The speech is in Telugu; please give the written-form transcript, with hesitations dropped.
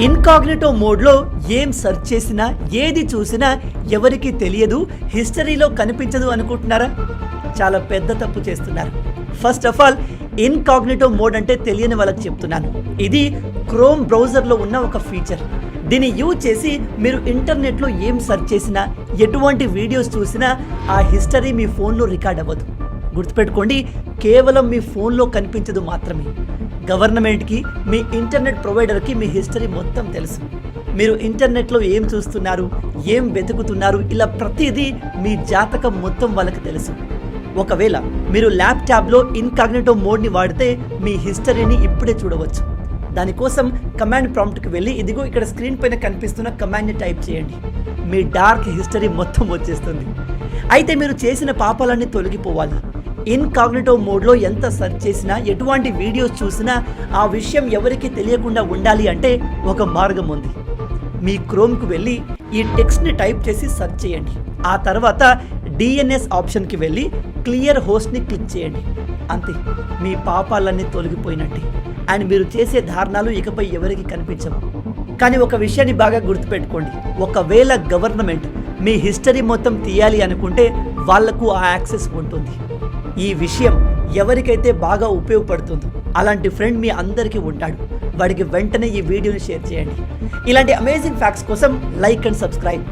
ఇన్కాగ్నిటో మోడ్లో ఏం సెర్చ్ చేసినా ఏది చూసినా ఎవరికి తెలియదు, హిస్టరీలో కనిపించదు అనుకుంటున్నారా? చాలా పెద్ద తప్పు చేస్తున్నారు. First of all incognito mode అంటే తెలియని వాళ్ళకి చెప్తున్నాను. ఇది క్రోమ్ బ్రౌజర్లో ఉన్న ఒక ఫీచర్. దీన్ని యూజ్ చేసి మీరు ఇంటర్నెట్లో ఏం సెర్చ్ చేసినా, ఎటువంటి వీడియోస్ చూసినా ఆ హిస్టరీ మీ ఫోన్లో రికార్డ్ అవ్వదు. గుర్తుపెట్టుకోండి, కేవలం మీ ఫోన్లో కనిపించదు మాత్రమే. గవర్నమెంట్కి, మీ ఇంటర్నెట్ ప్రొవైడర్కి మీ హిస్టరీ మొత్తం తెలుసు. మీరు ఇంటర్నెట్లో ఏం చూస్తున్నారు, ఏం వెతుకుతున్నారు, ఇలా ప్రతిదీ మీ జాతకం మొత్తం వాళ్ళకి తెలుసు. ఒకవేళ మీరు ల్యాప్టాప్లో ఇన్కాగ్నిటో మోడ్ని వాడితే మీ హిస్టరీని ఇప్పుడే చూడవచ్చు. దానికోసం కమాండ్ ప్రాంప్ట్కి వెళ్ళి ఇదిగో ఇక్కడ స్క్రీన్ పైన కనిపిస్తున్న కమాండ్ని టైప్ చేయండి. మీ డార్క్ హిస్టరీ మొత్తం వచ్చేస్తుంది. అయితే మీరు చేసిన పాపాలన్నీ తొలగిపోవాలి. ఇన్కాగ్నిటో మోడ్లో ఎంత సెర్చ్ చేసినా, ఎటువంటి వీడియోస్ చూసినా ఆ విషయం ఎవరికి తెలియకుండా ఉండాలి అంటే ఒక మార్గం ఉంది. మీ క్రోమ్కి వెళ్ళి ఈ టెక్స్ట్ని టైప్ చేసి సెర్చ్ చేయండి. ఆ తర్వాత డిఎన్ఎస్ ఆప్షన్కి వెళ్ళి క్లియర్ హోస్ట్ని క్లిక్ చేయండి. అంతే, మీ పాపాలన్నీ తొలగిపోయినట్టే. అండ్ మీరు చేసే ధారణాలు ఇకపై ఎవరికి కనిపించవు. కానీ ఒక విషయాన్ని బాగా గుర్తుపెట్టుకోండి, ఒకవేళ గవర్నమెంట్ మీ హిస్టరీ మొత్తం తీయాలి అనుకుంటే వాళ్లకు ఆ యాక్సెస్ ఉంటుంది. ఈ విషయం ఎవరికైతే బాగా ఉపయోగపడుతుందో అలాంటి ఫ్రెండ్ మీ అందరికీ ఉంటాడు. వాడికి వెంటనే ఈ వీడియోని షేర్ చేయండి. ఇలాంటి అమేజింగ్ ఫ్యాక్ట్స్ కోసం లైక్ అండ్ సబ్స్క్రైబ్.